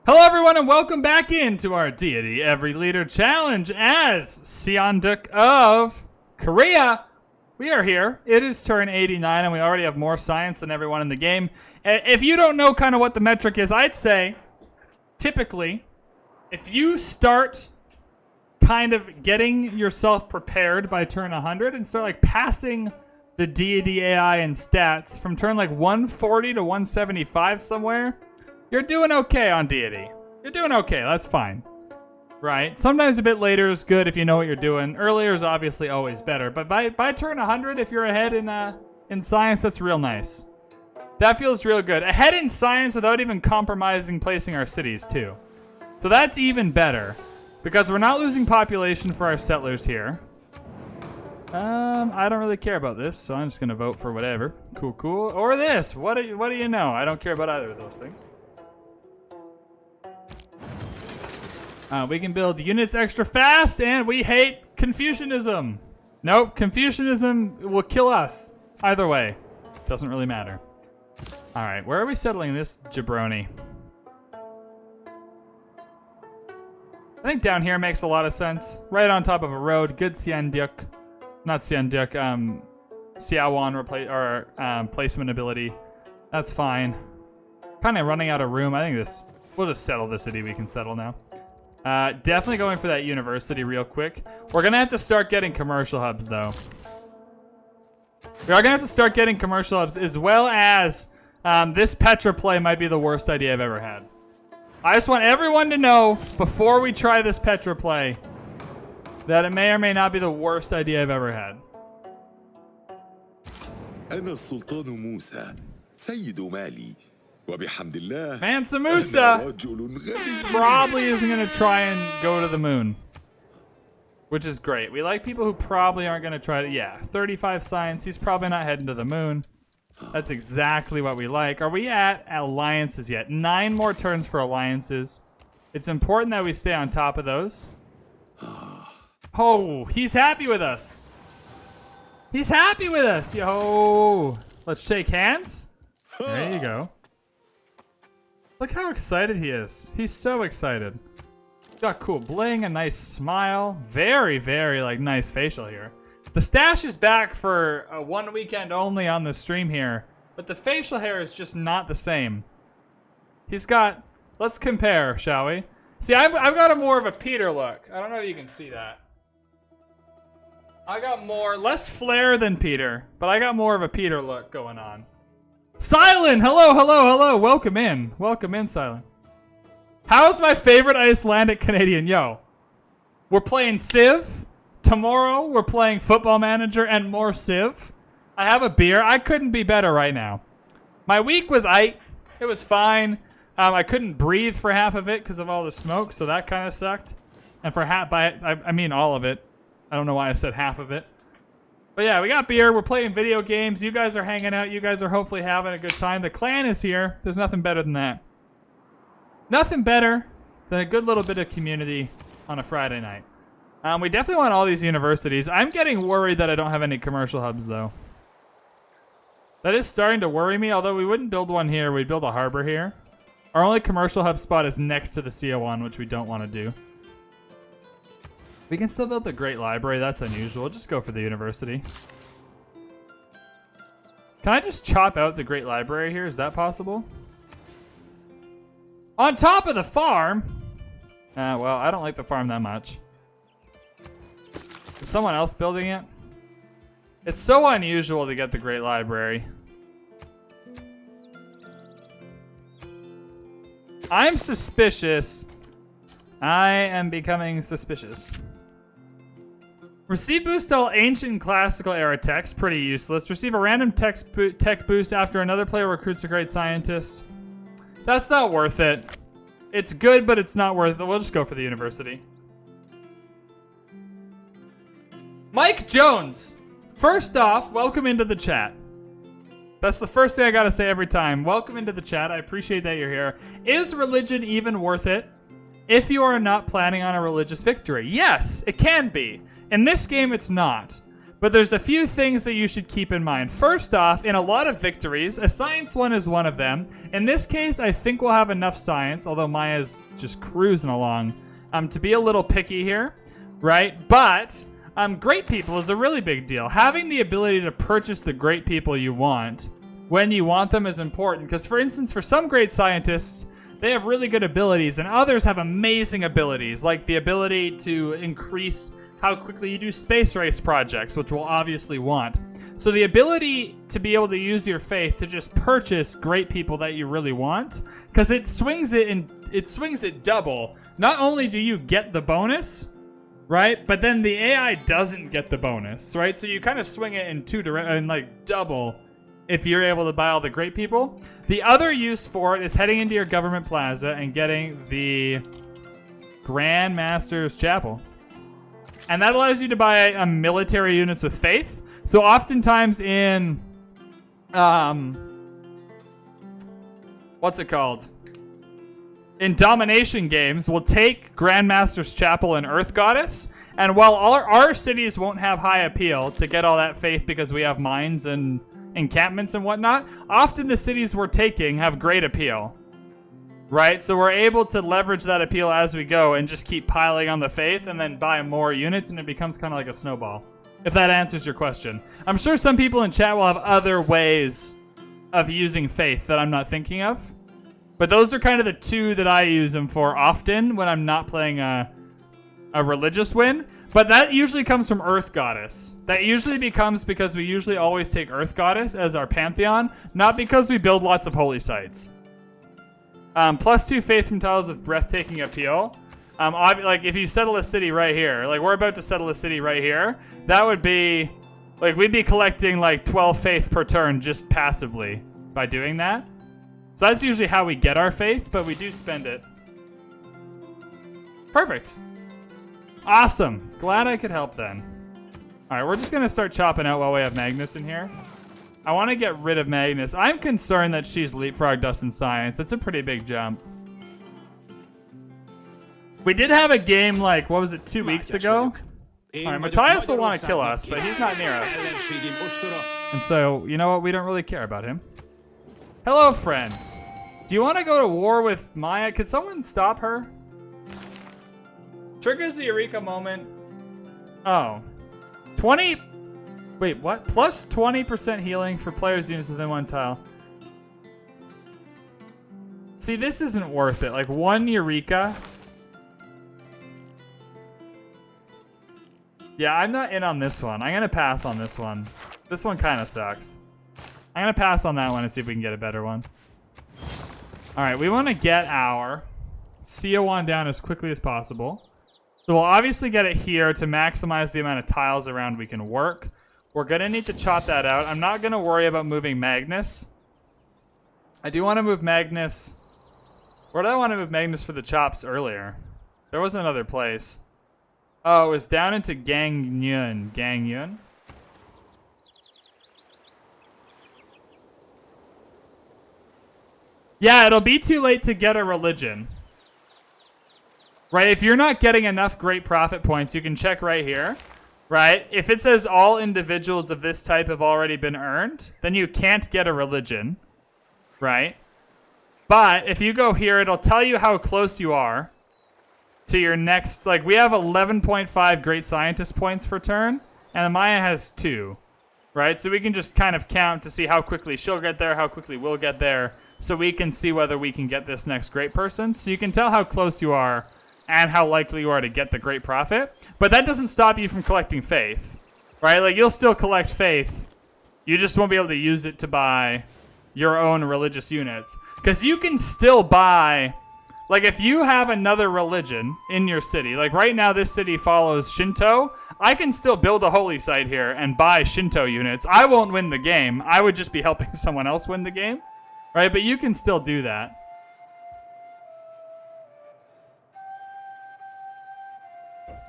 Hello everyone and welcome back into our Deity Every Leader Challenge as Seondeok of Korea. We are here. It is turn 89 and we already have more science than everyone in the game. If you don't know kind of what the metric is, I'd say typically if you start kind of getting yourself prepared by turn 100 and start like passing the Deity AI and stats from turn like 140 to 175 somewhere, you're doing okay on Deity. You're doing okay. That's fine. Right? Sometimes a bit later is good if you know what you're doing. Earlier is obviously always better. But by turn 100, if you're ahead in science, that's real nice. That feels real good. Ahead in science without even compromising placing our cities, too. So that's even better. Because we're not losing population for our settlers here. I don't really care about this, so I'm just going to vote for whatever. Cool, cool. Or this. What do you know? I don't care about either of those things. We can build units extra fast, and we hate Confucianism. Nope, Confucianism will kill us. Either way. Doesn't really matter. Alright, where are we settling this jabroni? I think down here makes a lot of sense. Right on top of a road. Good Seondeok. Not Seondeok, Siawan placement ability. That's fine. Kind of running out of room. I think we'll just settle the city we can settle now. Definitely going for that university real quick. We're going to have to start getting commercial hubs, though. We are going to have to start getting commercial hubs, as well as this Petra play might be the worst idea I've ever had. I just want everyone to know, before we try this Petra play, that it may or may not be the worst idea I've ever had. أنا السلطان موسى سيد مالي وبحمد الله Mansa Musa رجل غني. probably isn't going to try and go to the moon. Which is great. We like people who probably aren't going to try to... Yeah, 35 science. He's probably not heading to the moon. That's exactly what we like. Are we at alliances yet? 9 more turns for alliances. It's important that we stay on top of those. Oh, he's happy with us. He's happy with us. Yo. Let's shake hands. There you go. Look how excited he is. He's so excited. Got cool bling, a nice smile. Very, very like nice facial here. The stash is back for one weekend only on the stream here, but the facial hair is just not the same. He's got, let's compare, shall we? See, I've got a more of a Peter look. I don't know if you can see that. I got less flair than Peter, but I got more of a Peter look going on. Silent! Hello, hello, hello. Welcome in. Welcome in, Silent. How's my favorite Icelandic Canadian? Yo, we're playing Civ. Tomorrow, we're playing Football Manager and more Civ. I have a beer. I couldn't be better right now. My week was it was fine. I couldn't breathe for half of it because of all the smoke, so that kind of sucked. And for half, I mean all of it. I don't know why I said half of it. But yeah, we got beer. We're playing video games. You guys are hanging out. You guys are hopefully having a good time. The clan is here. There's nothing better than that. Nothing better than a good little bit of community on a Friday night. We definitely want all these universities. I'm getting worried that I don't have any commercial hubs, though. That is starting to worry me, although we wouldn't build one here. We'd build a harbor here. Our only commercial hub spot is next to the CO1, which we don't want to do. We can still build the Great Library. That's unusual. Just go for the university. Can I just chop out the Great Library here? Is that possible? On top of the farm? Well, I don't like the farm that much. Is someone else building it? It's so unusual to get the Great Library. I'm suspicious. I am becoming suspicious. Receive boost all ancient and classical era techs. Pretty useless. Receive a random tech boost after another player recruits a great scientist. That's not worth it. It's good, but it's not worth it. We'll just go for the university. Mike Jones. First off, welcome into the chat. That's the first thing I gotta say every time. Welcome into the chat. I appreciate that you're here. Is religion even worth it if you are not planning on a religious victory? Yes, it can be. In this game, it's not. But there's a few things that you should keep in mind. First off, in a lot of victories, a science one is one of them. In this case, I think we'll have enough science, although Maya's just cruising along, to be a little picky here, right? But great people is a really big deal. Having the ability to purchase the great people you want when you want them is important. Because, for instance, for some great scientists, they have really good abilities, and others have amazing abilities, like the ability to increase how quickly you do space race projects, which we'll obviously want. So the ability to be able to use your faith to just purchase great people that you really want, because it swings it double. Not only do you get the bonus, right, but then the AI doesn't get the bonus, right? So you kind of swing it in two directions, like double, if you're able to buy all the great people. The other use for it is heading into your government plaza and getting the Grand Master's Chapel. And that allows you to buy military units with faith. So oftentimes in, what's it called? In domination games, we'll take Grandmaster's Chapel and Earth Goddess. And while our cities won't have high appeal to get all that faith because we have mines and encampments and whatnot, often the cities we're taking have great appeal. Right, so we're able to leverage that appeal as we go and just keep piling on the faith and then buy more units, and it becomes kind of like a snowball, if that answers your question. I'm sure some people in chat will have other ways of using faith that I'm not thinking of, but those are kind of the two that I use them for often when I'm not playing a religious win. But that usually comes from Earth Goddess. That usually becomes because we usually always take Earth Goddess as our pantheon, not because we build lots of holy sites. +2 faith from tiles with breathtaking appeal. Like if you settle a city right here, like we're about to settle a city right here, that would be, like we'd be collecting like 12 faith per turn just passively by doing that. So that's usually how we get our faith, but we do spend it. Perfect. Awesome. Glad I could help then. All right, we're just going to start chopping out while we have Magnus in here. I want to get rid of Magnus. I'm concerned that she's leapfrogged us in science. That's a pretty big jump. We did have a game like, what was it, 2 weeks ago? Alright, Matthias will want to kill us, but he's not near us. And so, you know what? We don't really care about him. Hello, friend. Do you want to go to war with Maya? Could someone stop her? Triggers the Eureka moment. Oh. 20... Wait, what? Plus 20% healing for players' units within one tile. See, this isn't worth it. Like, 1 Eureka. Yeah, I'm not in on this one. I'm going to pass on this one. This one kind of sucks. I'm going to pass on that one and see if we can get a better one. Alright, we want to get our CO1 down as quickly as possible. So we'll obviously get it here to maximize the amount of tiles around we can work. We're going to need to chop that out. I'm not going to worry about moving Magnus. I do want to move Magnus. Where did I want to move Magnus for the chops earlier? There was another place. Oh, it was down into Gangyun. Gangyun? Yeah, it'll be too late to get a religion. Right, if you're not getting enough great profit points, you can check right here. Right? If it says all individuals of this type have already been earned, then you can't get a religion. Right? But if you go here, it'll tell you how close you are to your next... Like, we have 11.5 great scientist points per turn, and Maya has 2. Right? So we can just kind of count to see how quickly she'll get there, how quickly we'll get there, so we can see whether we can get this next great person. So you can tell how close you are and how likely you are to get the great profit. But that doesn't stop you from collecting faith, right? Like, you'll still collect faith. You just won't be able to use it to buy your own religious units. Because you can still buy, like, if you have another religion in your city, like right now this city follows Shinto, I can still build a holy site here and buy Shinto units. I won't win the game. I would just be helping someone else win the game, right? But you can still do that.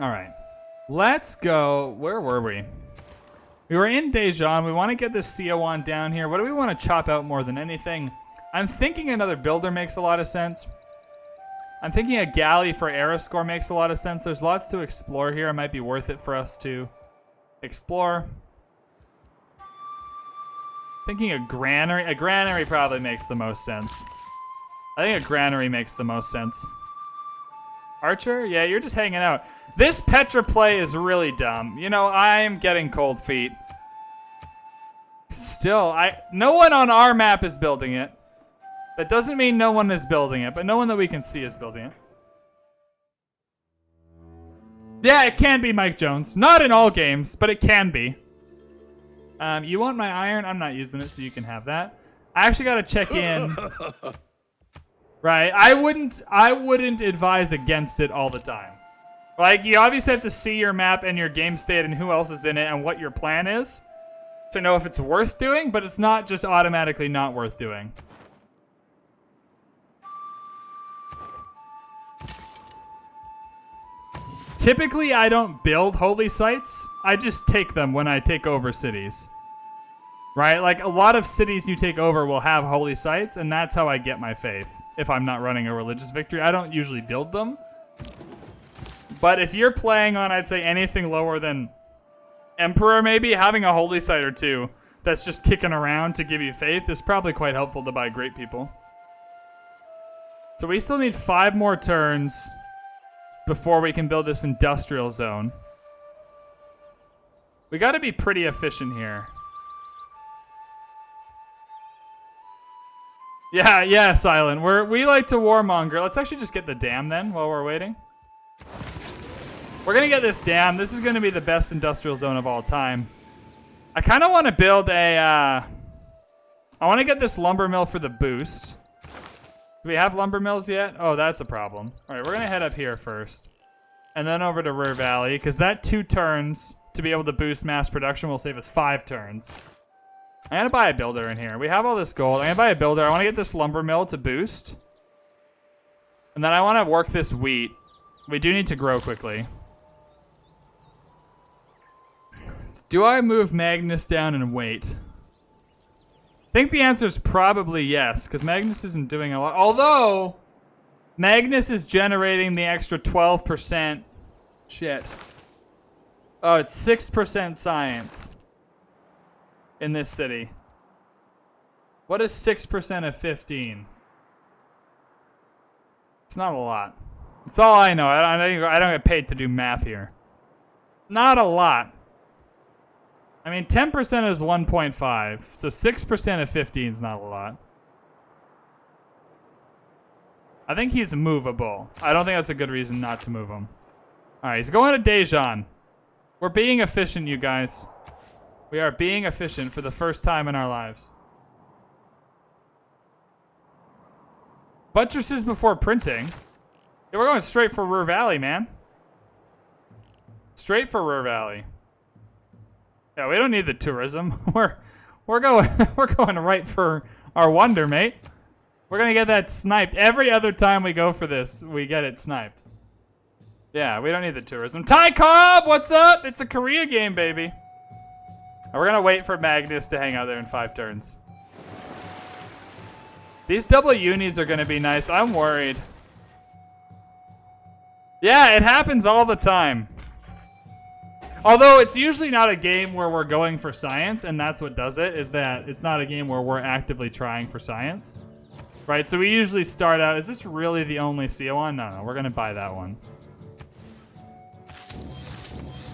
All right, let's go. Where were we? We were in Daejeon. We want to get this CO1 down here. What do we want to chop out more than anything? I'm thinking another builder makes a lot of sense. I'm thinking a galley for Aeroscore makes a lot of sense. There's lots to explore here. It might be worth it for us to Explore. Thinking a granary. A granary probably makes the most sense. I think a granary makes the most sense. Archer? Yeah, you're just hanging out. This Petra play is really dumb. You know, I'm getting cold feet. Still, no one on our map is building it. That doesn't mean no one is building it, but no one that we can see is building it. Yeah, it can be Mike Jones. Not in all games, but it can be. You want my iron? I'm not using it, so you can have that. I actually gotta check in. Right, I wouldn't advise against it all the time. Like, you obviously have to see your map and your game state and who else is in it and what your plan is to know if it's worth doing, but it's not just automatically not worth doing. Typically, I don't build holy sites. I just take them when I take over cities. Right? Like, a lot of cities you take over will have holy sites, and that's how I get my faith. If I'm not running a religious victory, I don't usually build them. But if you're playing on, I'd say, anything lower than Emperor, maybe, having a holy site or two that's just kicking around to give you faith is probably quite helpful to buy great people. So we still need 5 more turns before we can build this industrial zone. We got to be pretty efficient here. Yeah, Silent. We like to warmonger. Let's actually just get the dam then while we're waiting. We're going to get this dam. This is going to be the best industrial zone of all time. I kind of want to build a... I want to get this lumber mill for the boost. Do we have lumber mills yet? Oh, that's a problem. All right, we're going to head up here first. And then over to Ruhr Valley, because that 2 turns to be able to boost mass production will save us 5 turns. I'm going to buy a builder in here. We have all this gold. I'm going to buy a builder. I want to get this lumber mill to boost. And then I want to work this wheat. We do need to grow quickly. Do I move Magnus down and wait? I think the answer is probably yes, because Magnus isn't doing a lot. Although, Magnus is generating the extra 12%. Shit. Oh, it's 6% science in this city. What is 6% of 15? It's not a lot. That's all I know. I don't get paid to do math here. Not a lot. I mean, 10% is 1.5, so 6% of 15 is not a lot. I think he's movable. I don't think that's a good reason not to move him. All right, he's going to Daejeon. We're being efficient, you guys. We are being efficient for the first time in our lives. Buttresses before printing. Yeah, we're going straight for Ruhr Valley, man. Straight for Ruhr Valley. Yeah, we don't need the tourism. We're going right for our wonder, mate. We're gonna get that sniped. Every other time we go for this, we get it sniped. Yeah, we don't need the tourism. Ty Cobb, what's up? It's a Korea game, baby. And we're gonna wait for Magnus to hang out there in 5 turns. These double unis are gonna be nice. I'm worried. Yeah, it happens all the time. Although it's usually not a game where we're going for science, and that's what does it, is that it's not a game where we're actively trying for science. Right, so we usually start out, is this really the only CO1? No, we're gonna buy that one.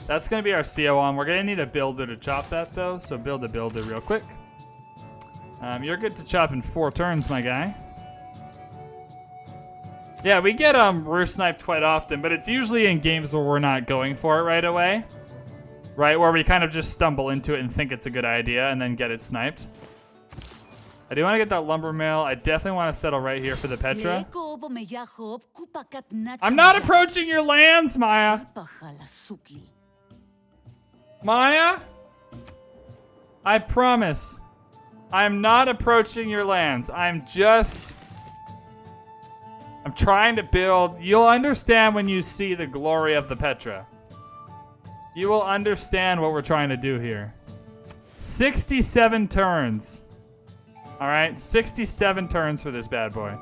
That's gonna be our CO1. We're gonna need a builder to chop that though, so build a builder real quick. You're good to chop in 4 turns, my guy. Yeah, we get Ruhr sniped quite often, but it's usually in games where we're not going for it right away. Right, where we kind of just stumble into it and think it's a good idea and then get it sniped. I do want to get that lumber mill. I definitely want to settle right here for the Petra. I'm not approaching your lands, Maya. Maya? I promise. I'm not approaching your lands. I'm trying to build. You'll understand when you see the glory of the Petra. You will understand what we're trying to do here. 67 turns. All right, 67 turns for this bad boy.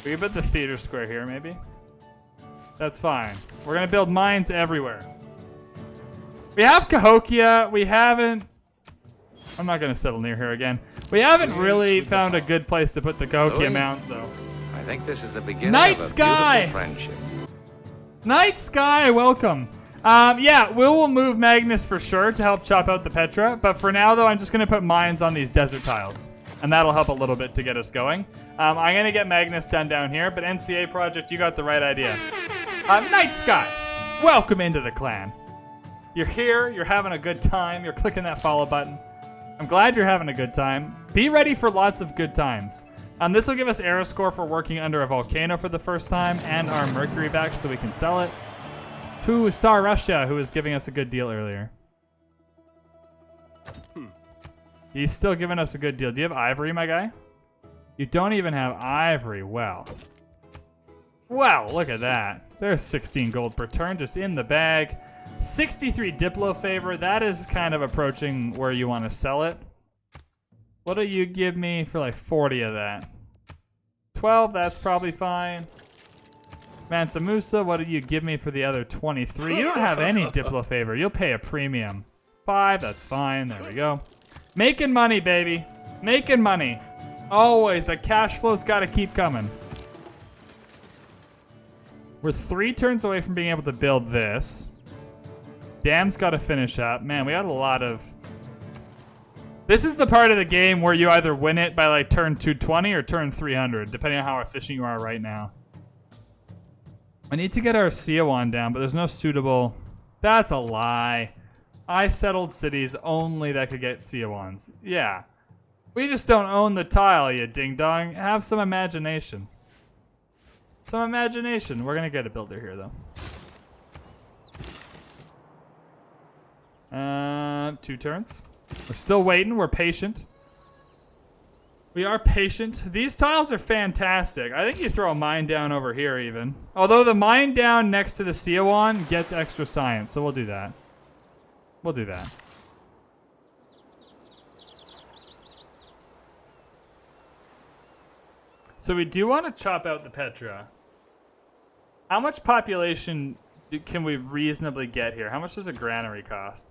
We can put the theater square here, maybe. That's fine. We're gonna build mines everywhere. We have Cahokia. We haven't... I'm not gonna settle near here again. We haven't really found a good place to put the Cahokia Mounds, though. I think this is the beginning Night of a Sky! beautiful friendship. Night Sky, welcome. Yeah, we'll move Magnus for sure to help chop out the Petra. But for now, though, I'm just gonna put mines on these desert tiles. And that'll help a little bit to get us going. I'm gonna get Magnus done down here, but NCA Project, you got the right idea. Night Sky, welcome into the clan. You're here, you're having a good time, you're clicking that follow button. I'm glad you're having a good time. Be ready for lots of good times. This will give us Era score for working under a volcano for the first time, and our Mercury back so we can sell it to Tsar Russia, who was giving us a good deal earlier. He's still giving us a good deal. Do you have ivory, my guy? You don't even have ivory. Well, look at that. There's 16 gold per turn just in the bag. 63 Diplo favor. That is kind of approaching where you want to sell it. What do you give me for like 40 of that? 12, that's probably fine. Mansa Musa, what do you give me for the other 23? You don't have any Diplo favor. You'll pay a premium. 5, that's fine. There we go. Making money, baby. Making money. Always. The cash flow's got to keep coming. We're 3 turns away from being able to build this. Dam's got to finish up. Man, we got a lot of... This is the part of the game where you either win it by like turn 220 or turn 300, depending on how efficient you are right now. I need to get our Seowan down, but there's no suitable... That's a lie. I settled cities only that could get Seowans. Yeah. We just don't own the tile, you ding-dong. Have some imagination. Some imagination. We're going to get a builder here, though. 2 turns. We're still waiting. We're patient. We are patient. These tiles are fantastic. I think you throw a mine down over here even. Although the mine down next to the Seowan gets extra science, so we'll do that. We'll do that. So we do want to chop out the Petra. How much population can we reasonably get here? How much does a granary cost?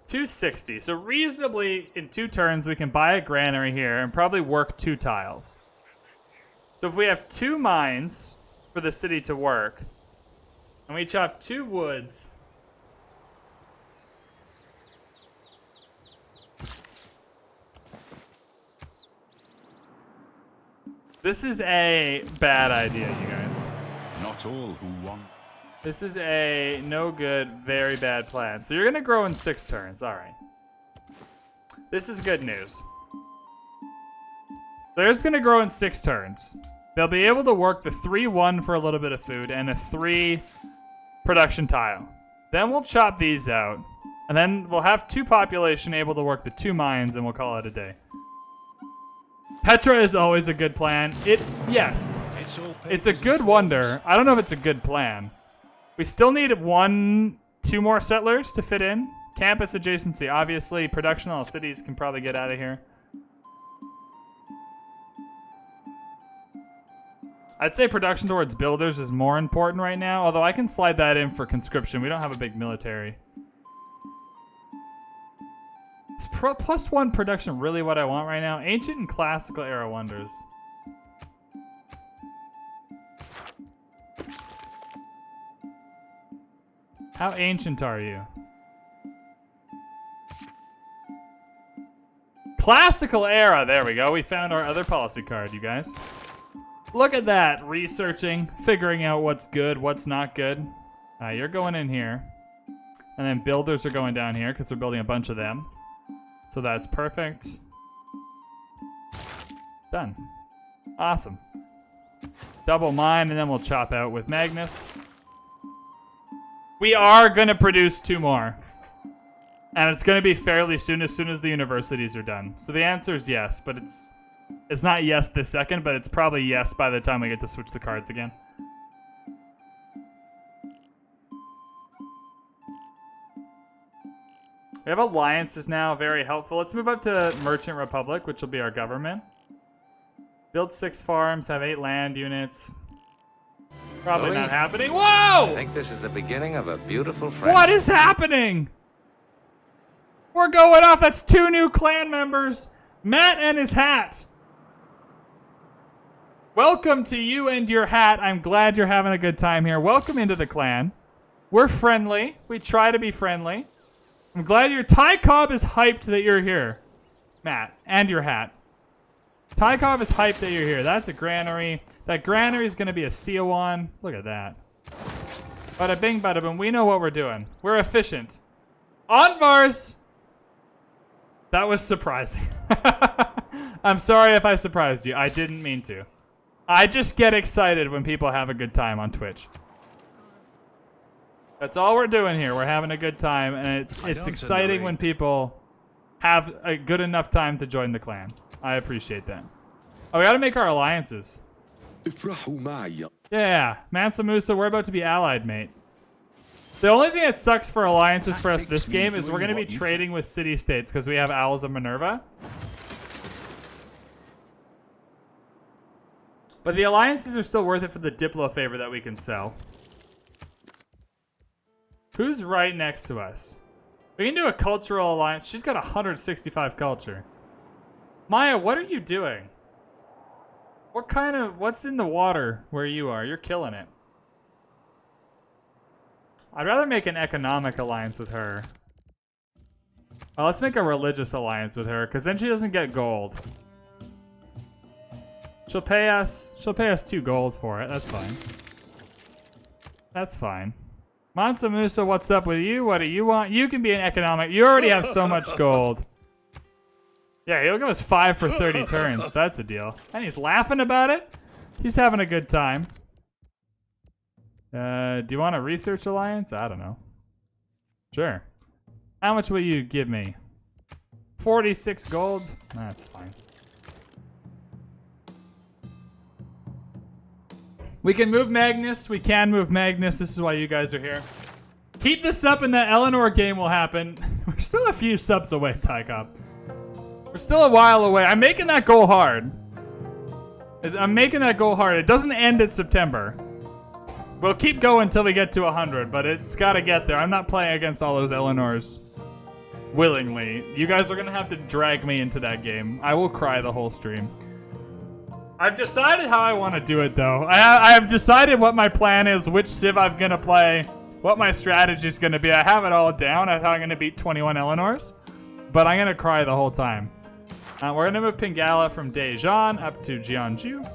260. So reasonably, in 2 turns, we can buy a granary here and probably work 2 tiles. So if we have 2 mines for the city to work, and we chop 2 woods... This is a bad idea, you guys. Not all who want. This is a no good, very bad plan. So you're going to grow in 6 turns. All right. This is good news. They're just going to grow in 6 turns. They'll be able to work the 3-1 for a little bit of food and a 3 production tile. Then we'll chop these out. And then we'll have 2 population able to work the 2 mines and we'll call it a day. Petra is always a good plan. Yes. It's a good wonder. I don't know if it's a good plan. We still need 2 more settlers to fit in. Campus adjacency, obviously. Production all cities can probably get out of here. I'd say production towards builders is more important right now, although I can slide that in for conscription. We don't have a big military. Is +1 production really what I want right now? Ancient and classical era wonders. How ancient are you? Classical era. There we go. We found our other policy card, you guys. Look at that. Researching, figuring out what's good, what's not good. You're going in here. And then builders are going down here because we're building a bunch of them. So that's perfect. Done. Awesome. Double mine, and then we'll chop out with Magnus. We are going to produce 2 more. And it's going to be fairly soon as the universities are done. So the answer is yes, but it's not yes this second, but it's probably yes by the time we get to switch the cards again. We have alliances now, very helpful. Let's move up to Merchant Republic, which will be our government. Build 6 farms, have 8 land units. Probably Louis? not happening. I Whoa! think this is the beginning of a beautiful friendship. What is happening? We're going off. That's 2 new clan members. Matt and his hat. Welcome to you and your hat. I'm glad you're having a good time here. Welcome into the clan. We're friendly. We try to be friendly. I'm glad Ty Cobb is hyped that you're here. Matt, and your hat. Ty Cobb is hyped that you're here. That's a granary. That granary is going to be a Seowan. Look at that. Bada bing, bada boom. We know what we're doing. We're efficient. On Vars. That was surprising. I'm sorry if I surprised you. I didn't mean to. I just get excited when people have a good time on Twitch. That's all we're doing here. We're having a good time, and it's exciting when people have a good enough time to join the clan. I appreciate that. Oh, we gotta make our alliances. Yeah, Mansa Musa, we're about to be allied, mate. The only thing that sucks for alliances for us this game is we're gonna be trading with city-states because we have Owls of Minerva. But the alliances are still worth it for the Diplo favor that we can sell. Who's right next to us? We can do a cultural alliance. She's got 165 culture. Maya, what are you doing? What's in the water where you are? You're killing it. I'd rather make an economic alliance with her. Well, let's make a religious alliance with her, because then she doesn't get gold. She'll pay us 2 gold for it. That's fine. That's fine. Mansa Musa, what's up with you? What do you want? You can be an economic. You already have so much gold. Yeah, he'll give us 5 for 30 turns. That's a deal. And he's laughing about it. He's having a good time. Do you want a research alliance? I don't know. Sure. How much will you give me? 46 gold? That's fine. We can move Magnus. We can move Magnus. This is why you guys are here. Keep this up and that Eleanor game will happen. We're still a few subs away, Tycop. We're still a while away. I'm making that goal hard. It doesn't end in September. We'll keep going until we get to 100, but it's got to get there. I'm not playing against all those Eleanors willingly. You guys are going to have to drag me into that game. I will cry the whole stream. I've decided how I want to do it, though. I have decided what my plan is, which Civ I'm going to play, what my strategy is going to be. I have it all down. I thought I'm going to beat 21 Eleanors, but I'm going to cry the whole time. We're going to move Pingala from Daejeon up to Jeonju.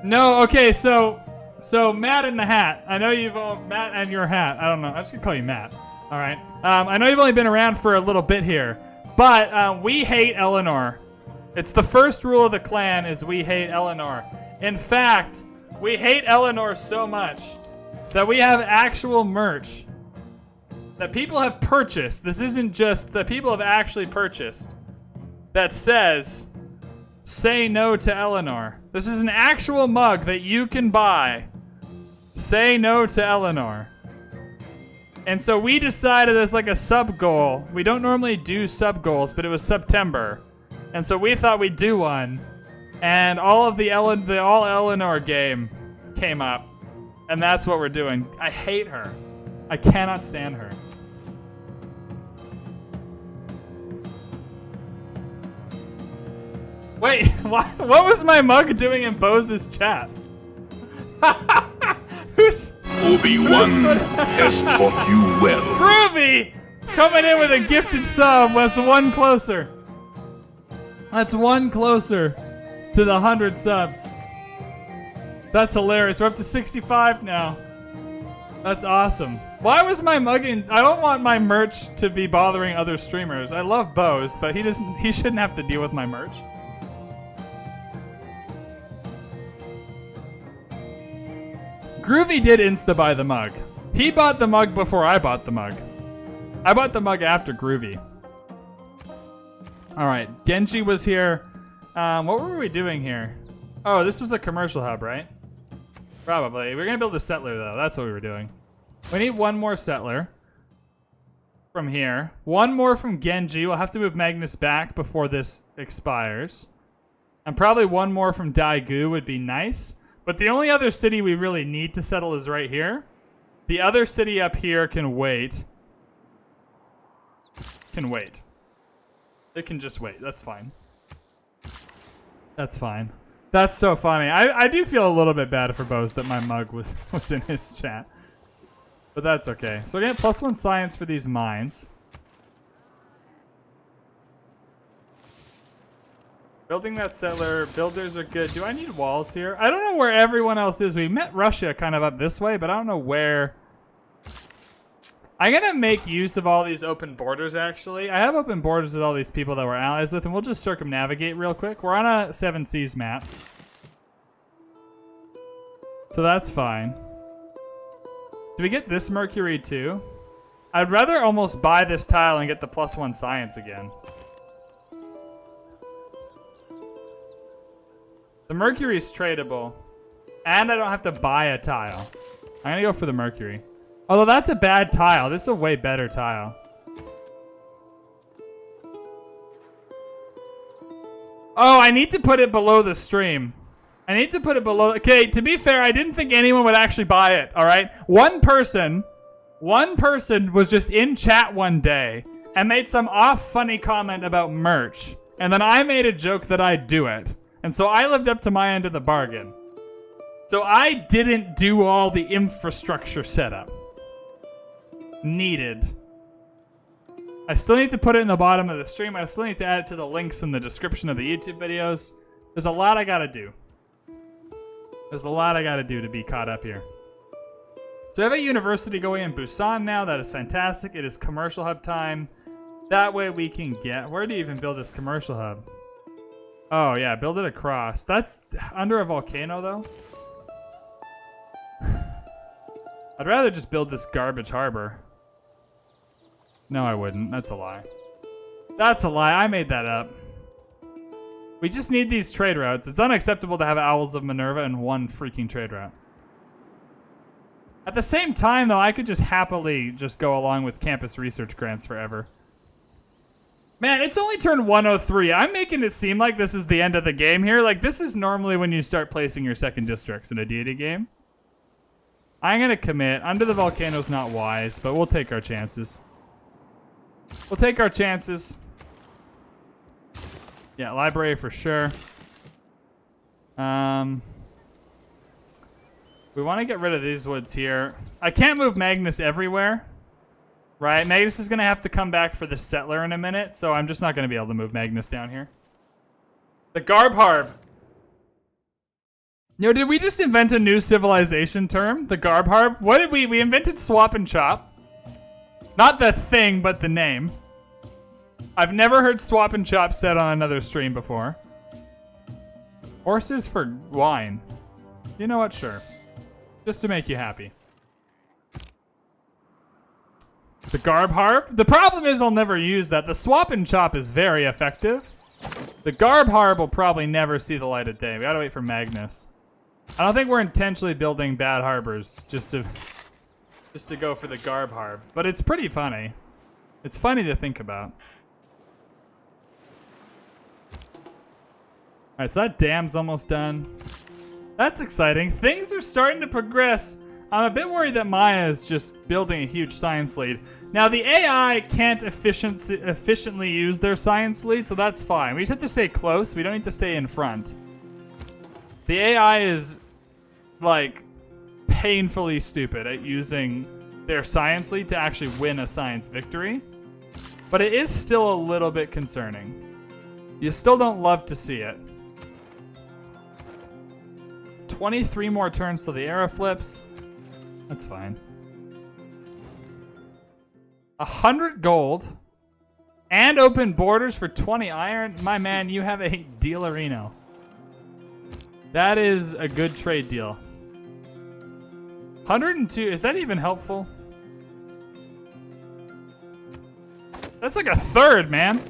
No, okay, so Matt in the hat. I know you've all, Matt and your hat. I don't know. I'm just going to call you Matt. All right. I know you've only been around for a little bit here, but we hate Eleanor. It's the first rule of the clan is we hate Eleanor. In fact, we hate Eleanor so much that we have actual merch that people have purchased. This isn't just that people have actually purchased that says, "Say no to Eleanor." This is an actual mug that you can buy. Say no to Eleanor. And so we decided as like a sub goal. We don't normally do sub goals, but it was September. And so we thought we'd do one. And all of the all Eleanor game came up. And that's what we're doing. I hate her. I cannot stand her. Wait, what was my mug doing in Bose's chat? Obi-Wan has taught you well. Groovy! Coming in with a gifted sub. That's one closer. That's one closer to the 100 subs. That's hilarious. We're up to 65 now. That's awesome. Why was my mugging? I don't want my merch to be bothering other streamers. I love Bose, but he shouldn't have to deal with my merch. Groovy did insta-buy the mug. He bought the mug before I bought the mug. I bought the mug after Groovy. All right, Genji was here. What were we doing here? Oh, this was a commercial hub, right? Probably. We're gonna build a settler though. That's what we were doing. We need one more settler from here. One more from Genji. We'll have to move Magnus back before this expires. And probably one more from Daegu would be nice. But the only other city we really need to settle is right here. The other city up here can wait. Can wait. It can just wait. That's fine. That's fine. That's so funny. I do feel a little bit bad for Bose that my mug was in his chat. But that's okay. So again, +1 science for these mines. Building that settler. Builders are good. Do I need walls here? I don't know where everyone else is. We met Russia kind of up this way, but I don't know where. I'm going to make use of all these open borders, actually. I have open borders with all these people that we're allies with, and we'll just circumnavigate real quick. We're on a 7 Seas map. So that's fine. Do we get this Mercury, too? I'd rather almost buy this tile and get the +1 science again. The Mercury is tradable. And I don't have to buy a tile. I'm going to go for the Mercury. Although that's a bad tile. This is a way better tile. Oh, I need to put it below the stream. I need to put it below. Okay, to be fair, I didn't think anyone would actually buy it, all right? One person was just in chat one day and made some funny comment about merch. And then I made a joke that I'd do it. And so I lived up to my end of the bargain. So I didn't do all the infrastructure setup needed. I still need to put it in the bottom of the stream. I still need to add it to the links in the description of the YouTube videos. There's a lot I gotta do. There's a lot I gotta do to be caught up here. So I have a university going in Busan now. That is fantastic. It is commercial hub time. That way we can get... Where do you even build this commercial hub? Oh, yeah, build it across. That's under a volcano, though. I'd rather just build this garbage harbor. No, I wouldn't. That's a lie. That's a lie. I made that up. We just need these trade routes. It's unacceptable to have Owls of Minerva in one freaking trade route. At the same time, though, I could just happily just go along with campus research grants forever. Man, it's only turn 103. I'm making it seem like this is the end of the game here. Like, this is normally when you start placing your second districts in a Deity game. I'm going to commit. Under the volcano's not wise, but we'll take our chances. We'll take our chances. Yeah, library for sure. We want to get rid of these woods here. I can't move Magnus everywhere. Right, Magnus is going to have to come back for the settler in a minute, so I'm just not going to be able to move Magnus down here. The Garb Harb. Yo, did we just invent a new civilization term? The Garb Harb? What did we invented swap and chop. Not the thing, but the name. I've never heard swap and chop said on another stream before. Horses for wine. You know what? Sure. Just to make you happy. The Garb Harb? The problem is I'll never use that. The swap and chop is very effective. The Garb Harb will probably never see the light of day. We gotta wait for Magnus. I don't think we're intentionally building bad harbors just to go for the Garb Harb. But it's pretty funny. It's funny to think about. Alright, so that dam's almost done. That's exciting. Things are starting to progress. I'm a bit worried that Maya is just building a huge science lead. Now, the AI can't efficiently use their science lead, so that's fine. We just have to stay close. We don't need to stay in front. The AI is, like, painfully stupid at using their science lead to actually win a science victory. But it is still a little bit concerning. You still don't love to see it. 23 more turns till the era flips. That's fine. 100 gold and open borders for 20 iron. My man, you have a dealerino. That is a good trade deal. 102. Is that even helpful? That's like a third, man.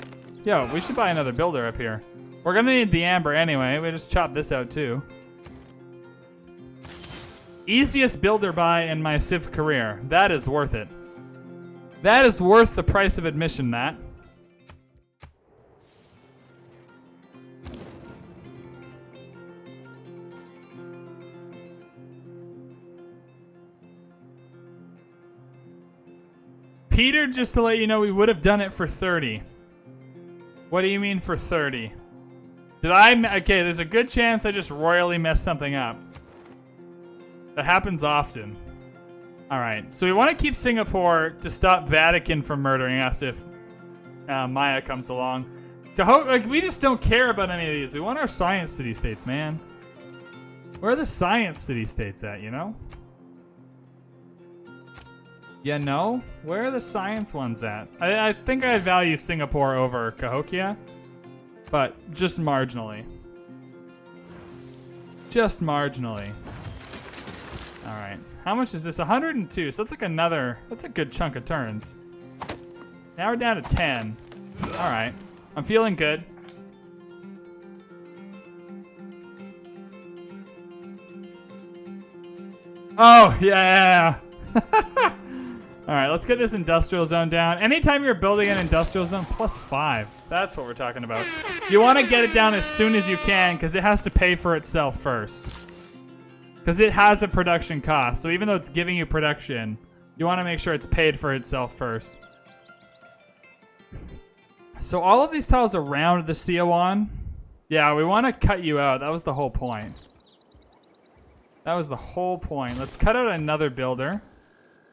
Yo, we should buy another builder up here. We're gonna need the amber anyway. We just chop this out too. Easiest builder buy in my Civ career. That is worth it. That is worth the price of admission, Matt. Peter, just to let you know, we would have done it for 30. What do you mean for 30? Did I... Okay, there's a good chance I just royally messed something up. That happens often. Alright, so we want to keep Singapore to stop Vatican from murdering us if Maya comes along. Like, we just don't care about any of these. We want our science city-states, man. Where are the science city-states at, you know? Yeah, no? Where are the science ones at? I think I value Singapore over Cahokia, but just marginally. Just marginally. Alright. How much is this? 102, so that's like another... That's a good chunk of turns. Now we're down to 10. Alright. I'm feeling good. Oh, yeah. Alright, let's get this industrial zone down. Anytime you're building an industrial zone, +5. That's what we're talking about. You want to get it down as soon as you can, because it has to pay for itself first. Because it has a production cost. So even though it's giving you production, you want to make sure it's paid for itself first. So all of these tiles around the Seowan, yeah, we want to cut you out. That was the whole point. That was the whole point. Let's cut out another builder.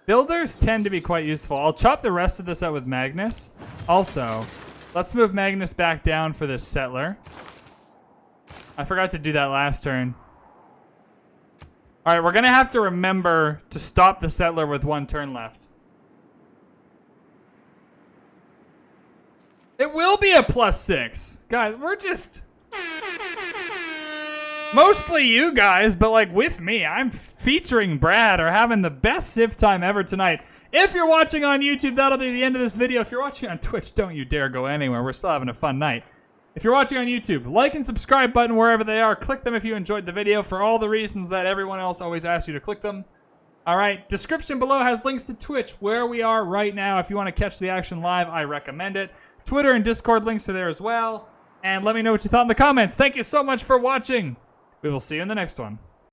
Builders tend to be quite useful. I'll chop the rest of this out with Magnus. Also, let's move Magnus back down for this settler. I forgot to do that last turn. All right, we're going to have to remember to stop the settler with 1 turn left. It will be a +6. Guys, we're just... Mostly you guys, but like with me, I'm featuring Brad or having the best Civ time ever tonight. If you're watching on YouTube, that'll be the end of this video. If you're watching on Twitch, don't you dare go anywhere. We're still having a fun night. If you're watching on YouTube, like and subscribe button wherever they are. Click them if you enjoyed the video for all the reasons that everyone else always asks you to click them. All right, description below has links to Twitch, where we are right now. If you want to catch the action live, I recommend it. Twitter and Discord links are there as well. And let me know what you thought in the comments. Thank you so much for watching. We will see you in the next one.